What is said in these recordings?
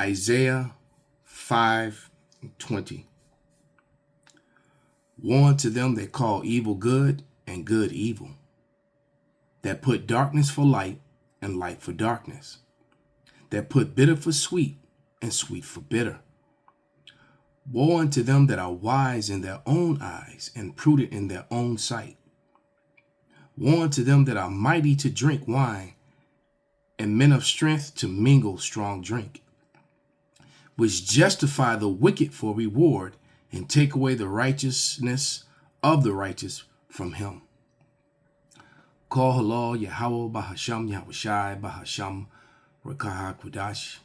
Isaiah 5:20. Woe unto them that call evil good and good evil, that put darkness for light and light for darkness, that put bitter for sweet and sweet for bitter. Woe unto them that are wise in their own eyes and prudent in their own sight. Woe unto them that are mighty to drink wine, and men of strength to mingle strong drink, which justify the wicked for reward, and take away the righteousness of the righteous from him. Kol halal Yahweh Bahasham Yahushai Bahasham Rakaha Kudash.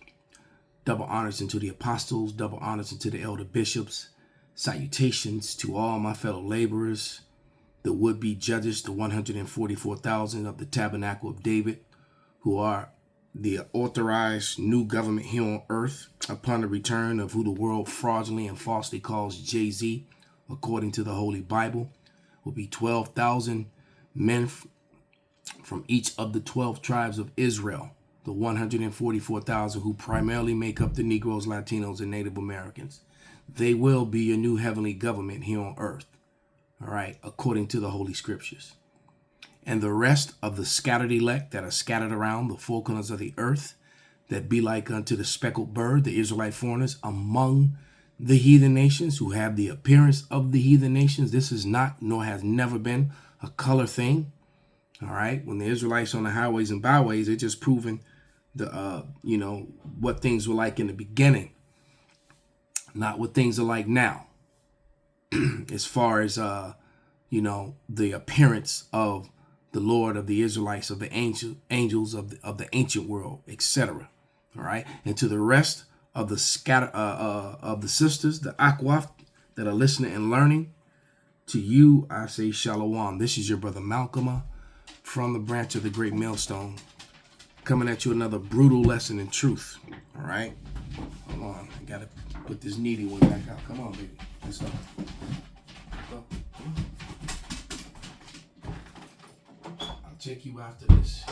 Double honors unto the apostles, double honors unto the elder bishops. Salutations to all my fellow laborers, the would-be judges, the 144,000 of the Tabernacle of David, who are the authorized new government here on earth upon the return of who the world fraudulently and falsely calls Jay-Z, according to the Holy Bible, will be 12,000 men from each of the 12 tribes of Israel, the 144,000 who primarily make up the Negroes, Latinos, and Native Americans. They will be a new heavenly government here on earth, all right, according to the Holy Scriptures. And the rest of the scattered elect that are scattered around the four corners of the earth, that be like unto the speckled bird, the Israelite foreigners among the heathen nations, who have the appearance of the heathen nations. This is not, nor has never been, a color thing. All right. When the Israelites on the highways and byways, they're just proving the, what things were like in the beginning, not what things are like now, as far as, the appearance of the Lord, of the Israelites, of the angels of the ancient world, etc. All right. And to the rest of the of the sisters, the Akwaf, that are listening and learning, to you, I say Shalom. This is your brother Malcolm from the branch of the Great Millstone, coming at you another brutal lesson in truth. All right. Hold on. I got to put this needy one back out. Come on, baby. Let's go. Go. I'll check you after this.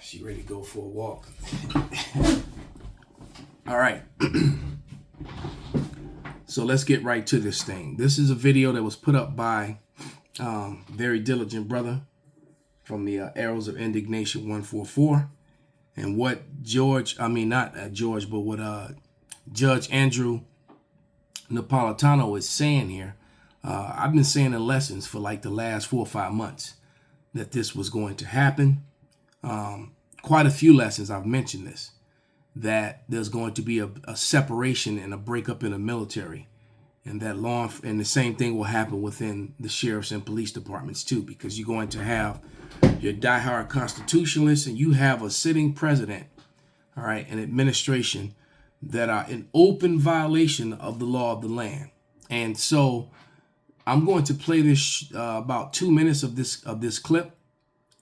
She ready to go for a walk. All right. So let's get right to this thing. This is a video that was put up by very diligent brother from the Arrows of Indignation 144. And what Judge Andrew Napolitano is saying here, I've been saying in lessons for like the last 4 or 5 months that this was going to happen. Quite a few lessons I've mentioned this, that there's going to be a separation and a breakup in the military, and that and the same thing will happen within the sheriffs and police departments too, because you're going to have your diehard constitutionalists and you have a sitting president, all right, an administration that are in open violation of the law of the land. And so I'm going to play this about 2 minutes of this clip,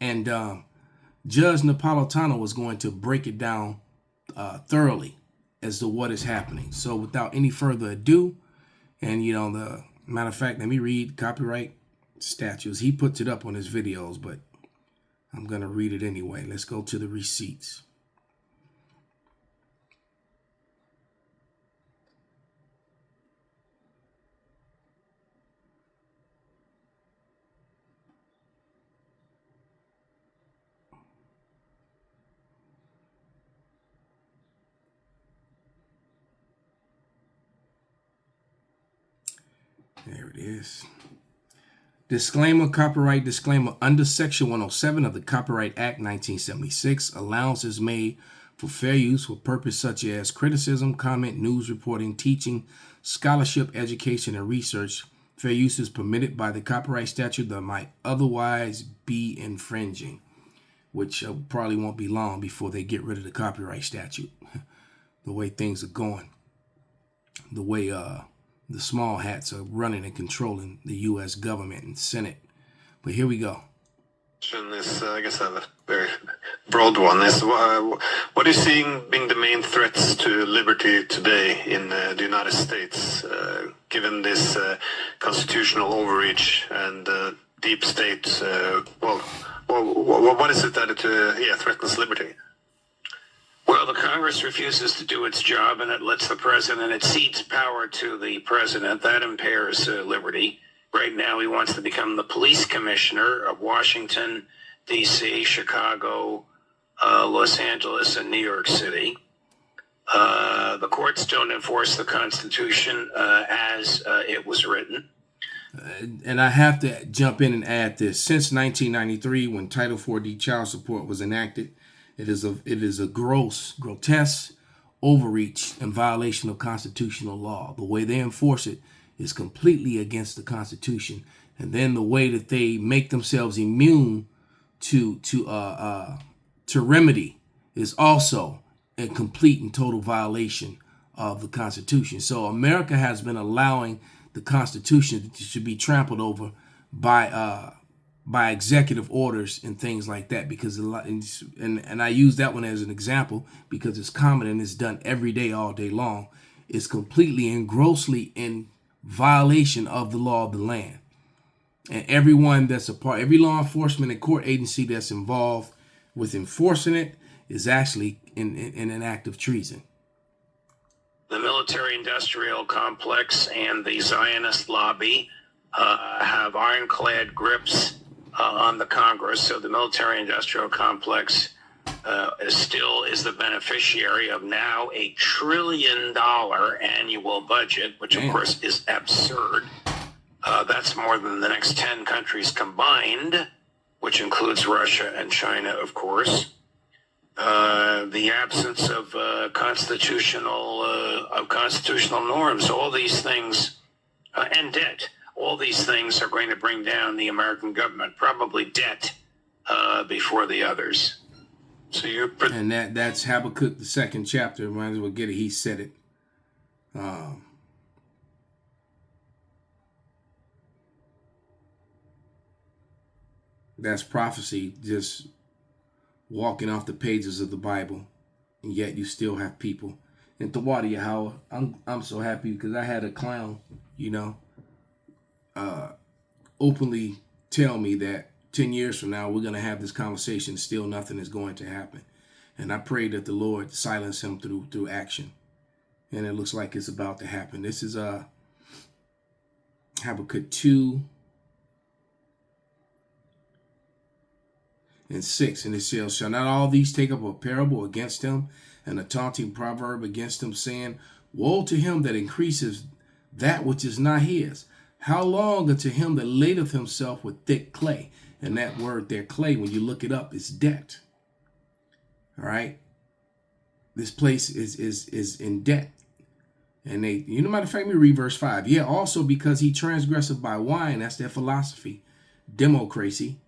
and Judge Napolitano is going to break it down thoroughly as to what is happening. So without any further ado, and the matter of fact, let me read copyright statutes. He puts it up on his videos, but I'm going to read it anyway. Let's go to the receipts. There it is. Disclaimer, copyright disclaimer. Under Section 107 of the Copyright Act 1976, allowance is made for fair use for purpose such as criticism, comment, news reporting, teaching, scholarship, education, and research. Fair use is permitted by the copyright statute that might otherwise be infringing, which probably won't be long before they get rid of the copyright statute. The way things are going, the way the small hats are running and controlling the U.S. government and Senate. But here we go. Is, I guess, a very broad one. Is what are you seeing being the main threats to liberty today in the United States, given this constitutional overreach and deep state? What is it that threatens liberty? Well, the Congress Congress refuses to do its job and it lets the president, it cedes power to the president. That impairs liberty. Right now, he wants to become the police commissioner of Washington, D.C., Chicago, Los Angeles, and New York City. The courts don't enforce the Constitution as it was written. And I have to jump in and add this. Since 1993, when Title 4D child support was enacted, it is a grotesque overreach and violation of constitutional law. The way they enforce it is completely against the Constitution. And then the way that they make themselves immune to remedy is also a complete and total violation of the Constitution. So America has been allowing the Constitution to be trampled over by executive orders and things like that, because a lot, and I use that one as an example because it's common and it's done every day, all day long. It's completely and grossly in violation of the law of the land. And everyone that's a part, every law enforcement and court agency that's involved with enforcing it is actually in an act of treason. The military-industrial complex and the Zionist lobby have ironclad grips on the Congress. So the military-industrial complex still is the beneficiary of now $1 trillion annual budget, which of course is absurd. That's more than the next 10 countries combined, which includes Russia and China, of course. The absence of constitutional norms, all these things, and debt, all these things are going to bring down the American government, probably debt before the others. So and that's Habakkuk, the 2nd chapter. Might as well get it. He said it. That's prophecy, just walking off the pages of the Bible, and yet you still have people. And Tawadi Yahweh, I'm so happy because I had a clown, openly tell me that 10 years from now we're going to have this conversation, still nothing is going to happen. And I pray that the Lord silence him through action. And it looks like it's about to happen. This is Habakkuk 2 and 6, and it says, shall not all these take up a parable against him, and a taunting proverb against him, saying, woe to him that increases that which is not his. How long unto him that ladeth himself with thick clay? And that word there, clay, when you look it up, is debt. All right. This place is in debt. And matter of fact, let me read verse 5. Yeah, also because he transgresseth by wine, that's their philosophy. Democracy.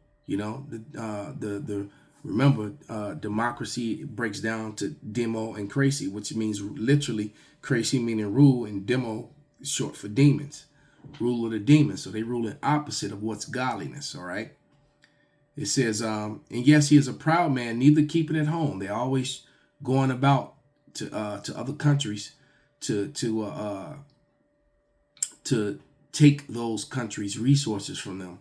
Remember, democracy breaks down to demo and crazy, which means literally crazy meaning rule, and demo is short for demons, rule of the demons. So they rule in opposite of what's godliness. All right. It says, and yes, he is a proud man, neither keep it at home. They're always going about to other countries to take those countries' resources from them.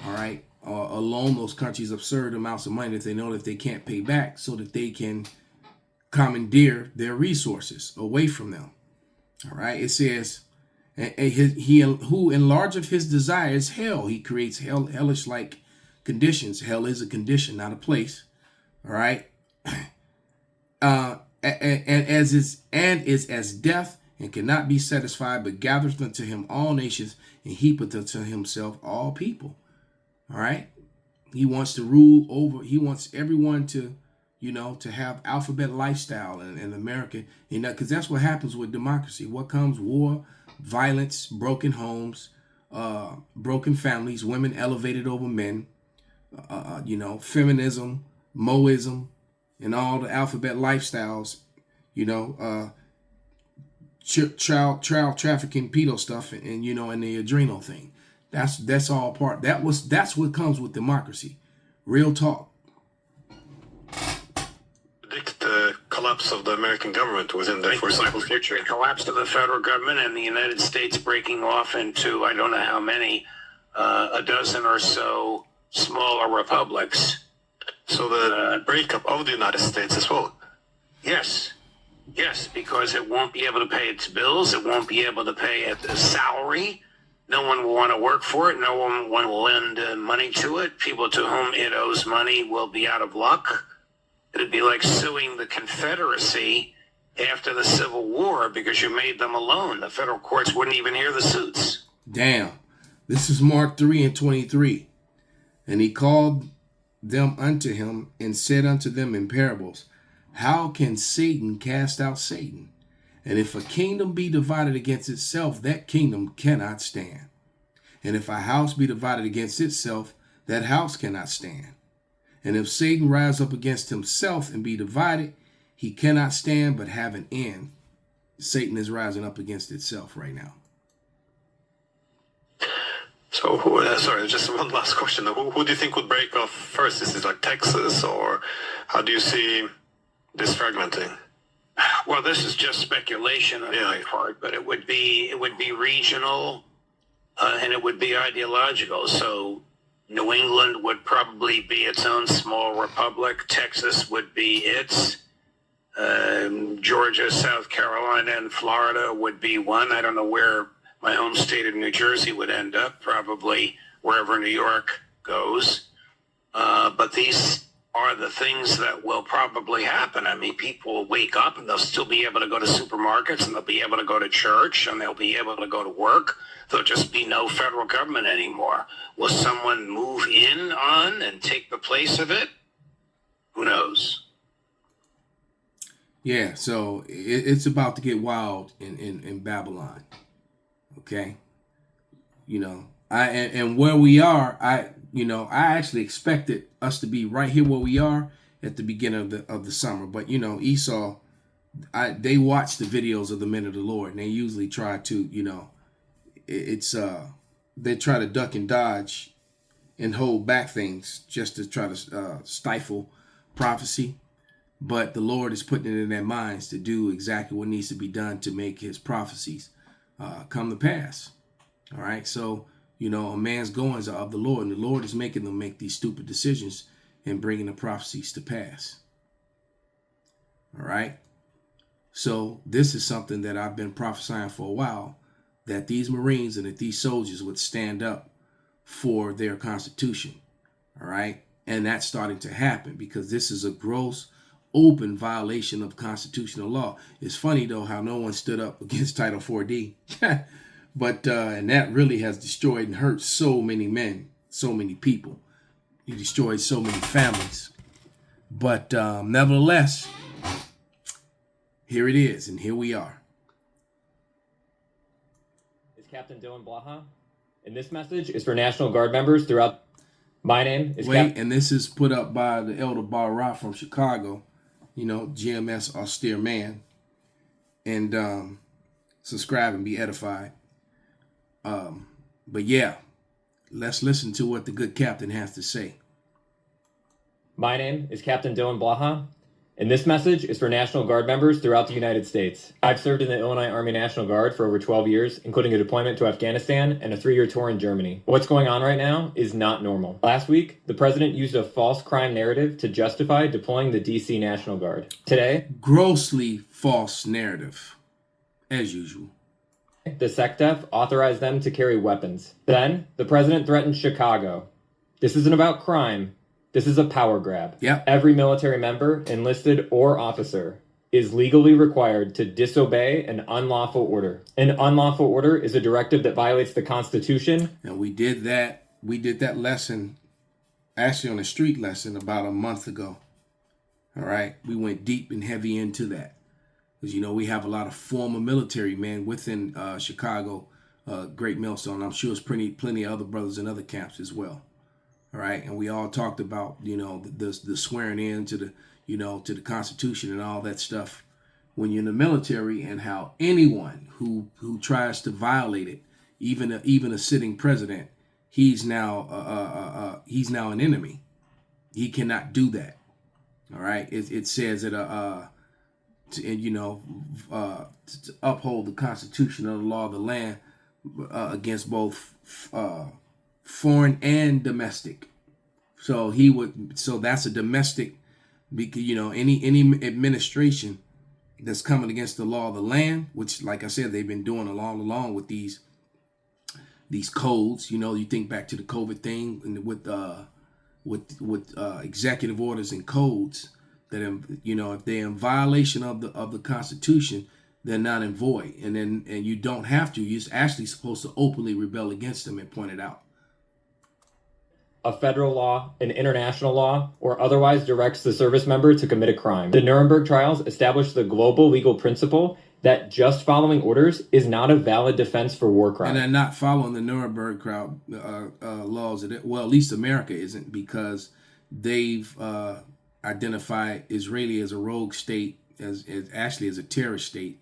All right. Or loan those countries absurd amounts of money that they know that they can't pay back, so that they can commandeer their resources away from them. All right. It says, he who enlargeth his desires hell. He creates hellish like conditions. Hell is a condition, not a place. All right. And is as death, and cannot be satisfied, but gathereth unto him all nations, and heapeth unto himself all people. All right. He wants to rule over. He wants everyone to, to have alphabet lifestyle in America, because that's what happens with democracy. What comes? War, violence, broken homes, broken families, women elevated over men, feminism, Moism, and all the alphabet lifestyles, child trafficking, pedo stuff, and and the adrenal thing. That's all part. That's what comes with democracy. Real talk. Predict the collapse of the American government within the foreseeable future. The collapse of the federal government and the United States breaking off into, I don't know how many, a dozen or so smaller republics. So the breakup of the United States as well. Yes. Yes, because it won't be able to pay its bills. It won't be able to pay its salary. No one will want to work for it. No one will want to lend money to it. People to whom it owes money will be out of luck. It'd be like suing the Confederacy after the Civil War because you made them a loan. The federal courts wouldn't even hear the suits. Damn. This is Mark 3:23. And he called them unto him and said unto them in parables, how can Satan cast out Satan? And if a kingdom be divided against itself, that kingdom cannot stand. And if a house be divided against itself, that house cannot stand. And if Satan rise up against himself and be divided, he cannot stand but have an end. Satan is rising up against itself right now. So, sorry, just one last question. Who do you think would break off first? Is it like Texas, or how do you see this fragmenting? Well, this is just speculation on my part, but it would be regional, and it would be ideological. So New England would probably be its own small republic. Texas would be its. Georgia, South Carolina, and Florida would be one. I don't know where my home state of New Jersey would end up, probably wherever New York goes. But these are the things that will probably happen. I mean, people will wake up and they'll still be able to go to supermarkets and they'll be able to go to church and they'll be able to go to work. There'll just be no federal government anymore. Will someone move in on and take the place of it? Who knows? Yeah, so it's about to get wild in Babylon. Okay. You know, and where we are, I actually expected us to be right here where we are at the beginning of the summer. But Esau, they watch the videos of the men of the Lord, and they usually try to, they try to duck and dodge and hold back things just to try to stifle prophecy. But the Lord is putting it in their minds to do exactly what needs to be done to make his prophecies come to pass. All right. So, a man's goings are of the Lord, and the Lord is making them make these stupid decisions and bringing the prophecies to pass. All right. So this is something that I've been prophesying for a while, that these Marines and that these soldiers would stand up for their Constitution. All right. And that's starting to happen because this is a gross, open violation of constitutional law. It's funny, though, how no one stood up against Title 4D. But and that really has destroyed and hurt so many men, so many people. He destroyed so many families. But nevertheless, here it is, and here we are. Is Captain Dylan Blaha, and this message is for National Guard members throughout. My name is and this is put up by the Elder Barra from Chicago, GMS austere man, and subscribe and be edified. But yeah, let's listen to what the good captain has to say. My name is Captain Dylan Blaha, and this message is for National Guard members throughout the United States. I've served in the Illinois Army National Guard for over 12 years, including a deployment to Afghanistan and a 3-year tour in Germany. What's going on right now is not normal. Last week, the president used a false crime narrative to justify deploying the DC National Guard. Today, grossly false narrative, as usual. The SecDef authorized them to carry weapons. Then, the president threatened Chicago. This isn't about crime. This is a power grab. Yep. Every military member, enlisted or officer, is legally required to disobey an unlawful order. An unlawful order is a directive that violates the Constitution. And we did that. We did that lesson, actually on a street lesson, about a month ago. All right. We went deep and heavy into that. Because, we have a lot of former military men within Chicago, Great Millstone. I'm sure there's plenty of other brothers in other camps as well. All right. And we all talked about, the swearing in to the, to the Constitution and all that stuff when you're in the military, and how anyone who tries to violate it, even a sitting president, he's now an enemy. He cannot do that. All right. It says that to uphold the Constitution and the law of the land against both foreign and domestic. So that's a domestic Because, any administration that's coming against the law of the land, which, like I said, they've been doing along with these codes. You think back to the COVID thing and with executive orders and codes that, if they're in violation of the Constitution, they're not in void. And you don't have to. You're actually supposed to openly rebel against them and point it out. A federal law, an international law, or otherwise directs the service member to commit a crime. The Nuremberg trials established the global legal principle that just following orders is not a valid defense for war crimes. And they're not following the Nuremberg laws. Well, at least America isn't, because they've identified Israeli as a rogue state, as a terrorist state,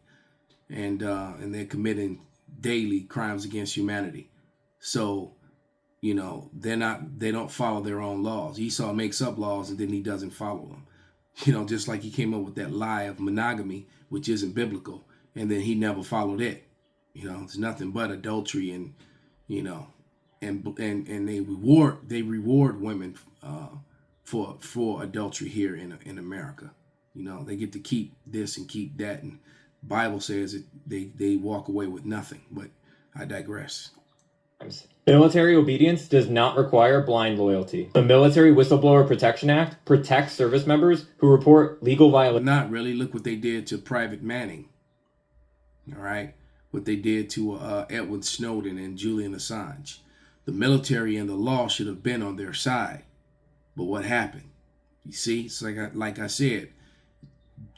and they're committing daily crimes against humanity. So, they don't follow their own laws. Esau makes up laws and then he doesn't follow them. Just like he came up with that lie of monogamy, which isn't biblical, and then he never followed it. It's nothing but adultery, and and they reward women for adultery here in America. They get to keep this and keep that, and Bible says that they walk away with nothing. But I digress. Military obedience does not require blind loyalty. The Military Whistleblower Protection Act protects service members who report legal violations. Not really. Look what they did to Private Manning. All right. What they did to Edward Snowden and Julian Assange. The military and the law should have been on their side. But what happened? You see, it's like I said,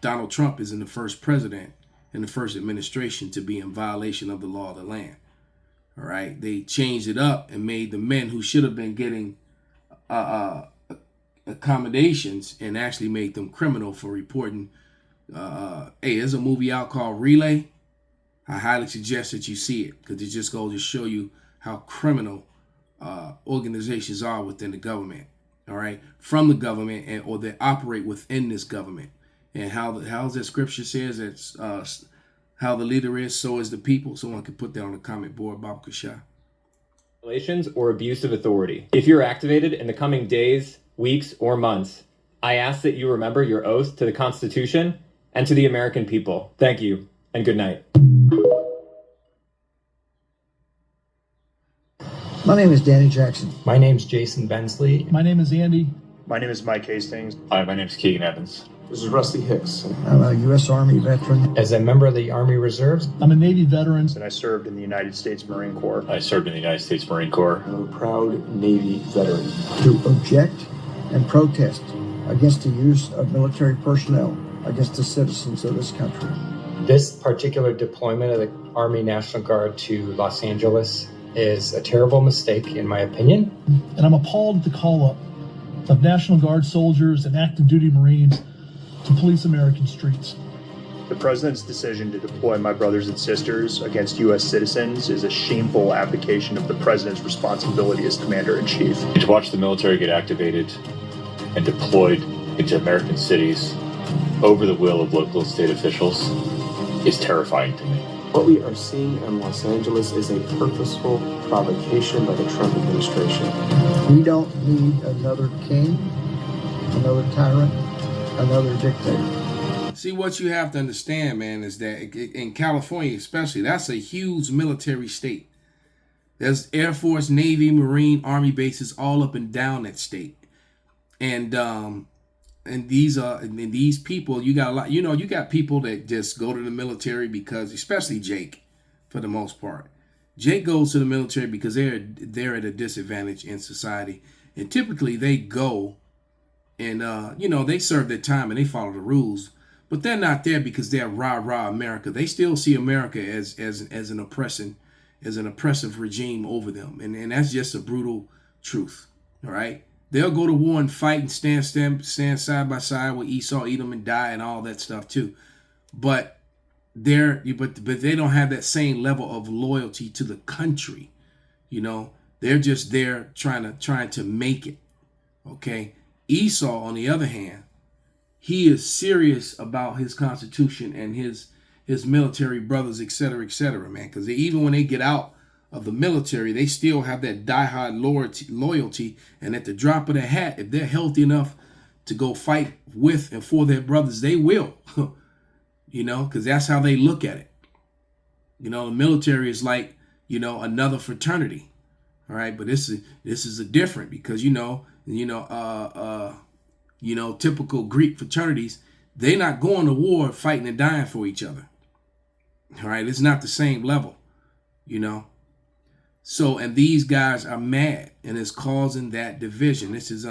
Donald Trump isn't the first president in the first administration to be in violation of the law of the land. All right, they changed it up and made the men who should have been getting accommodations, and actually made them criminal for reporting. Hey, there's a movie out called Relay. I highly suggest that you see it, because it just goes to show you how criminal organizations are within the government. All right, from the government, or they operate within this government, and how that scripture says it's. How the leader is, so is the people. Someone could put that on the comment board, Bob Kashah. Violations or abuse of authority. If you're activated in the coming days, weeks, or months, I ask that you remember your oath to the Constitution and to the American people. Thank you, and good night. My name is Danny Jackson. My name's Jason Bensley. My name is Andy. My name is Mike Hastings. Hi, my name is Keegan Evans. This is Rusty Hicks. I'm a U.S. Army veteran. As a member of the Army Reserves, I'm a Navy veteran. And I served in the United States Marine Corps. I served in the United States Marine Corps. I'm a proud Navy veteran. To object and protest against the use of military personnel against the citizens of this country. This particular deployment of the Army National Guard to Los Angeles is a terrible mistake, in my opinion. And I'm appalled at the call-up of National Guard soldiers and active duty Marines to police American streets. The President's decision to deploy my brothers and sisters against U.S. citizens is a shameful abdication of the President's responsibility as Commander-in-Chief. To watch the military get activated and deployed into American cities over the will of local state officials is terrifying to me. What we are seeing in Los Angeles is a purposeful provocation by the Trump administration. We don't need another king, another tyrant, another dictator. See, what you have to understand, man, is that in California especially, that's a huge military state. There's Air Force, Navy, Marine, Army bases all up and down that state. And these people, you got a lot, you got people that just go to the military because, especially Jake, for the most part. Jake goes to the military because they're at a disadvantage in society. And typically they go and, they serve their time and they follow the rules. But they're not there because they're rah-rah America. They still see America as an oppressive regime over them. And that's just a brutal truth. All right. They'll go to war and fight and stand side by side with Esau, Edom, and die and all that stuff too. But they don't have that same level of loyalty to the country. They're just there trying to make it. Okay. Esau, on the other hand, he is serious about his Constitution and his military brothers, et cetera, man. Because even when they get out of the military, they still have that diehard loyalty. And at the drop of the hat, if they're healthy enough to go fight with and for their brothers, they will, because that's how they look at it. The military is like, another fraternity. All right. But this is a different, because, typical Greek fraternities, they're not going to war fighting and dying for each other. All right. It's not the same level, So, and these guys are mad, and it's causing that division. This is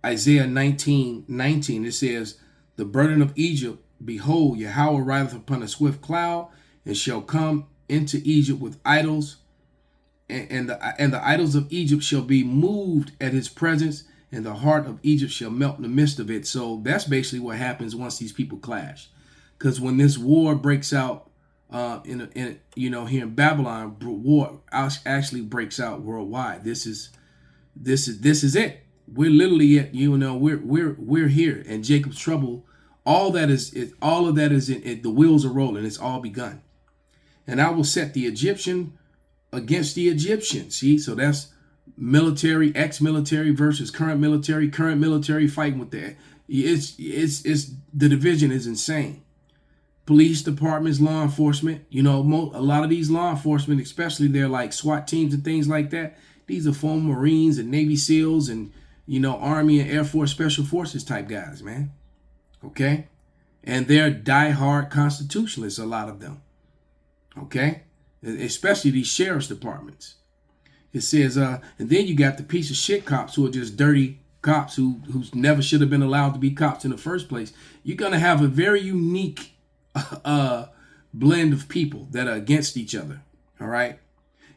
Isaiah 19:19. It says, the burden of Egypt, behold, Yahweh rideth upon a swift cloud, and shall come into Egypt with idols, and the idols of Egypt shall be moved at his presence, and the heart of Egypt shall melt in the midst of it. So that's basically what happens once these people clash. Because when this war breaks out, here in Babylon, war actually breaks out worldwide. This is it. We're literally at, we're here, and Jacob's trouble. All of that is in the wheels are rolling. It's all begun. And I will set the Egyptian against the Egyptian. See, so that's military, ex-military versus current military fighting with that. It's the division is insane. Police departments, law enforcement, a lot of these law enforcement, especially they're like SWAT teams and things like that. These are former Marines and Navy SEALs and, Army and Air Force Special Forces type guys, man. Okay. And they're diehard constitutionalists, a lot of them. Okay. Especially these sheriff's departments. It says, and then you got the piece of shit cops who are just dirty cops who never should have been allowed to be cops in the first place. You're going to have a very unique blend of people that are against each other. All right.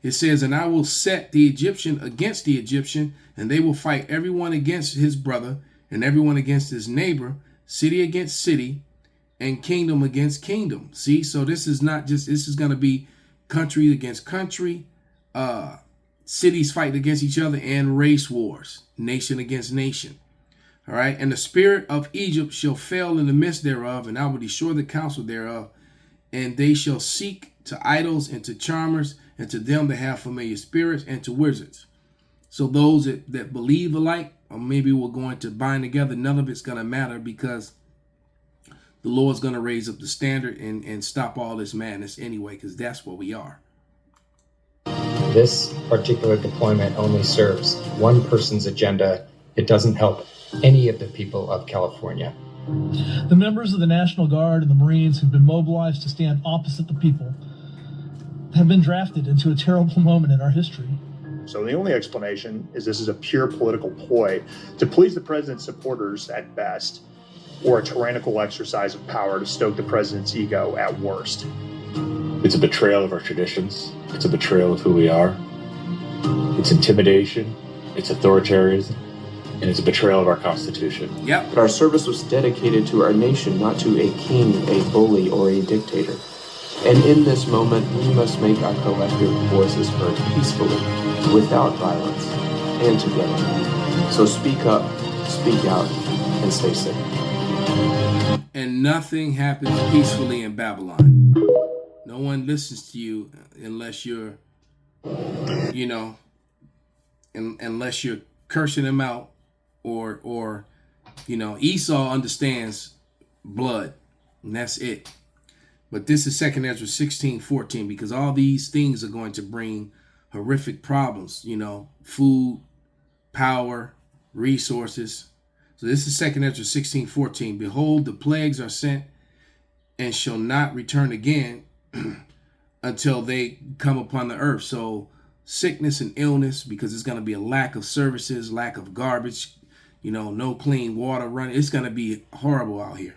It says, and I will set the Egyptian against the Egyptian, and they will fight everyone against his brother and everyone against his neighbor, city against city, and kingdom against kingdom. See, so this is going to be country against country, cities fighting against each other, and race wars, nation against nation. All right. And the spirit of Egypt shall fail in the midst thereof, and I will destroy the counsel thereof, and they shall seek to idols and to charmers and to them that have familiar spirits and to wizards. So those that believe alike, or maybe we're going to bind together, none of it's going to matter, because the Lord's going to raise up the standard and stop all this madness anyway, because that's what we are. This particular deployment only serves one person's agenda. It doesn't help any of the people of California. The members of the National Guard and the Marines who've been mobilized to stand opposite the people have been drafted into a terrible moment in our history. So the only explanation is this is a pure political ploy to please the president's supporters at best, or a tyrannical exercise of power to stoke the president's ego at worst. It's a betrayal of our traditions. It's a betrayal of who we are. It's intimidation. It's authoritarianism. And it's a betrayal of our Constitution. Yep. But our service was dedicated to our nation, not to a king, a bully, or a dictator. And in this moment, we must make our collective voices heard peacefully, without violence, and together. So speak up, speak out, and stay safe. And nothing happens peacefully in Babylon. No one listens to you unless you're, unless you're cursing them out, or Esau understands blood, and that's it. But this is 2 Ezra 16:14, because all these things are going to bring horrific problems, food, power, resources. So this is 2 Ezra 16:14. Behold, the plagues are sent and shall not return again until they come upon the earth. So sickness and illness, because it's going to be a lack of services, lack of garbage, no clean water running. It's going to be horrible out here.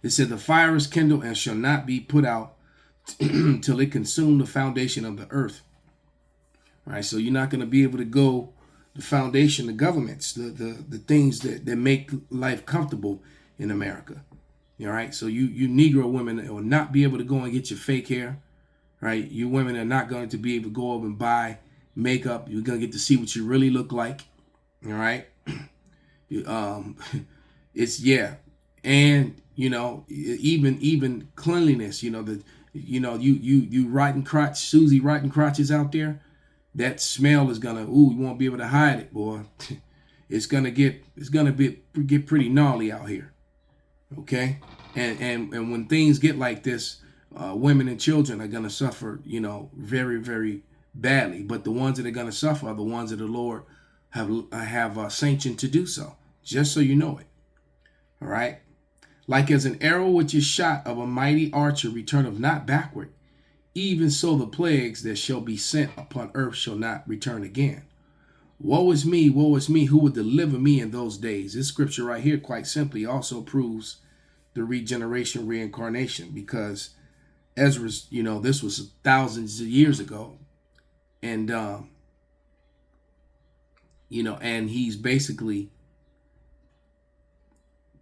It said the fire is kindled and shall not be put out till it consume the foundation of the earth. All right, so you're not going to be able to go the foundation, the governments, the things that make life comfortable in America. All right, so you Negro women will not be able to go and get your fake hair. Right, you women are not going to be able to go over and buy makeup. You're going to get to see what you really look like. All right, and even cleanliness. You rotten crotch, Susie rotten crotches out there. That smell is gonna, you won't be able to hide it, boy. it's gonna get pretty gnarly out here. Okay, and when things get like this, women and children are gonna suffer, very, very badly. But the ones that are gonna suffer are the ones that the Lord have sanctioned to do so. Just so you know it. All right. Like as an arrow which is shot of a mighty archer returneth not backward, even so the plagues that shall be sent upon earth shall not return again. Woe is me, who will deliver me in those days? This scripture right here quite simply also proves the regeneration, reincarnation, because Ezra's, this was thousands of years ago. And, and he's basically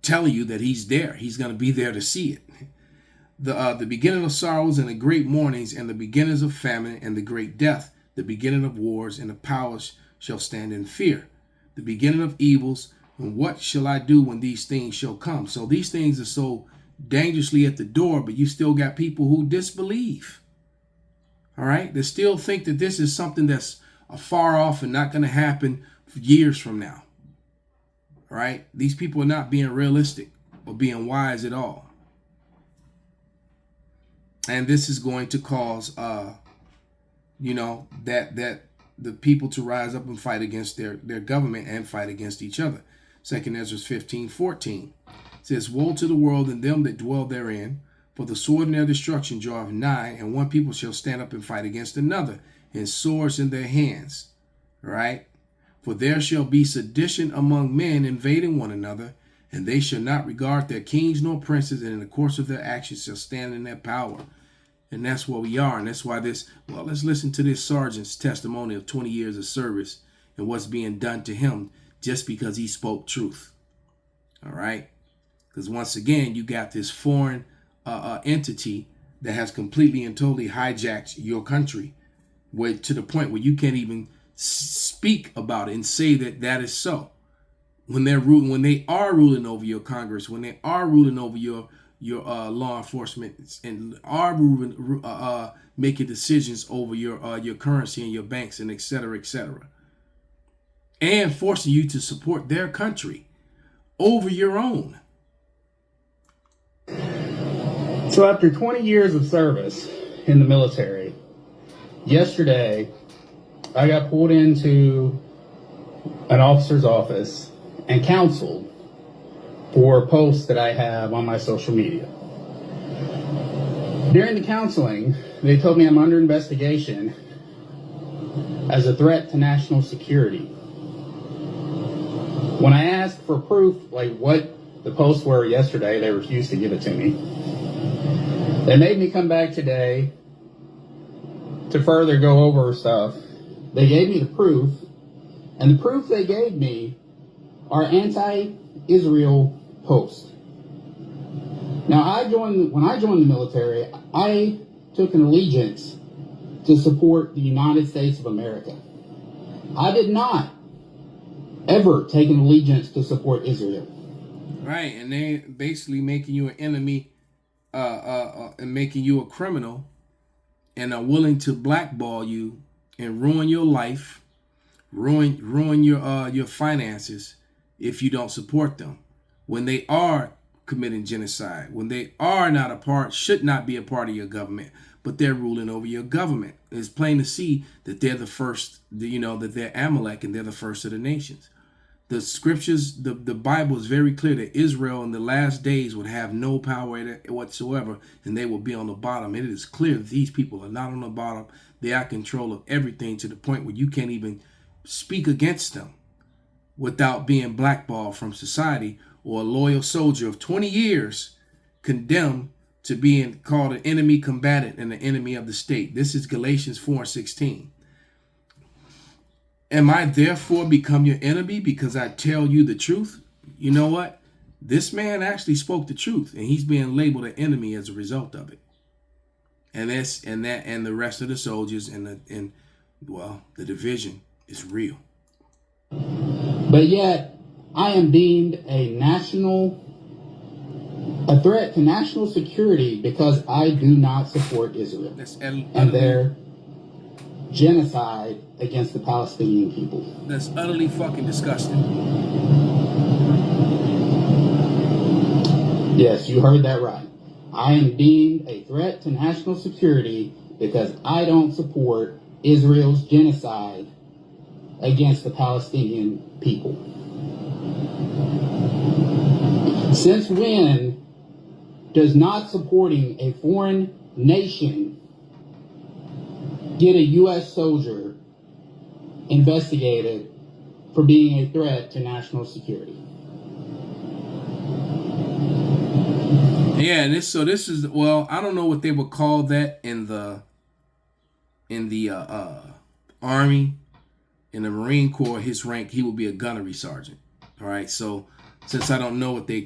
telling you that he's there. He's going to be there to see it. The beginning of sorrows and the great mournings and the beginnings of famine and the great death, the beginning of wars and the powers shall stand in fear, the beginning of evils. And what shall I do when these things shall come? So these things are so dangerously at the door, but you still got people who disbelieve. All right. They still think that this is something that's far off and not going to happen for years from now. Right? These people are not being realistic or being wise at all. And this is going to cause, that the people to rise up and fight against their government and fight against each other. 2 Ezra 15:14 says, woe to the world and them that dwell therein, for the sword and their destruction draweth nigh, and one people shall stand up and fight against another, and swords in their hands. Right? For there shall be sedition among men, invading one another, and they shall not regard their kings nor princes, and in the course of their actions shall stand in their power. And that's where we are. And that's why let's listen to this sergeant's testimony of 20 years of service and what's being done to him just because he spoke truth. All right? Because once again, you got this foreign entity that has completely and totally hijacked your country, to the point where you can't even speak about it and say that is so. When they are ruling over your Congress, when they are ruling over your law enforcement, and are making decisions over your currency and your banks and et cetera, and forcing you to support their country over your own. So after 20 years of service in the military, yesterday I got pulled into an officer's office and counseled for posts that I have on my social media. During the counseling, they told me I'm under investigation as a threat to national security. When I asked for proof, like what the posts were yesterday, they refused to give it to me. They made me come back today to further go over stuff. They gave me the proof, and the proof they gave me are anti-Israel posts. Now, when I joined the military, I took an allegiance to support the United States of America. I did not ever take an allegiance to support Israel. Right, and they basically making you an enemy, and making you a criminal, and are willing to blackball you and ruin your life, ruin your finances if you don't support them. When they are committing genocide, when they are should not be a part of your government, but they're ruling over your government. It's plain to see that they're the first, that they're Amalek and they're the first of the nations. The scriptures, the Bible is very clear that Israel in the last days would have no power whatsoever, and they will be on the bottom. It is clear that these people are not on the bottom. They are in control of everything to the point where you can't even speak against them without being blackballed from society, or a loyal soldier of 20 years condemned to being called an enemy combatant and an enemy of the state. This is Galatians 4:16. Am I therefore become your enemy because I tell you the truth? You know what? This man actually spoke the truth, and he's being labeled an enemy as a result of it. And the rest of the soldiers and the division is real. But yet, I am deemed a threat to national security because I do not support Israel. genocide against the Palestinian people. That's utterly fucking disgusting. Yes, you heard that right. I am deemed a threat to national security because I don't support Israel's genocide against the Palestinian people. Since when does not supporting a foreign nation get a U.S. soldier investigated for being a threat to national security? Yeah, and this is, well, I don't know what they would call that in the Army. In the Marine Corps, his rank, he would be a gunnery sergeant. All right, so since I don't know what they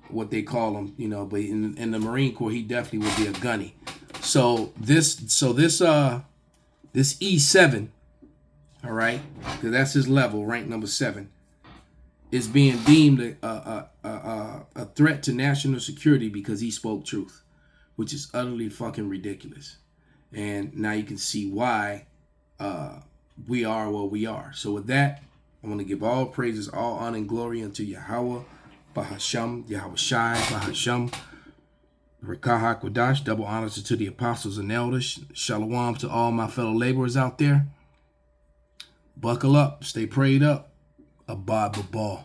what they call him, but in the Marine Corps, he definitely would be a gunny. So this E7, all right, because that's his level, rank number 7, is being deemed a threat to national security because he spoke truth, which is utterly fucking ridiculous. And now you can see why we are what we are. So with that, I want to give all praises, all honor and glory unto Yahweh, Bahasham, Yahweh Shai, Bahasham, Rekah HaKodash. Double honors to the apostles and elders. Shalom to all my fellow laborers out there. Buckle up, stay prayed up. Abad Babal.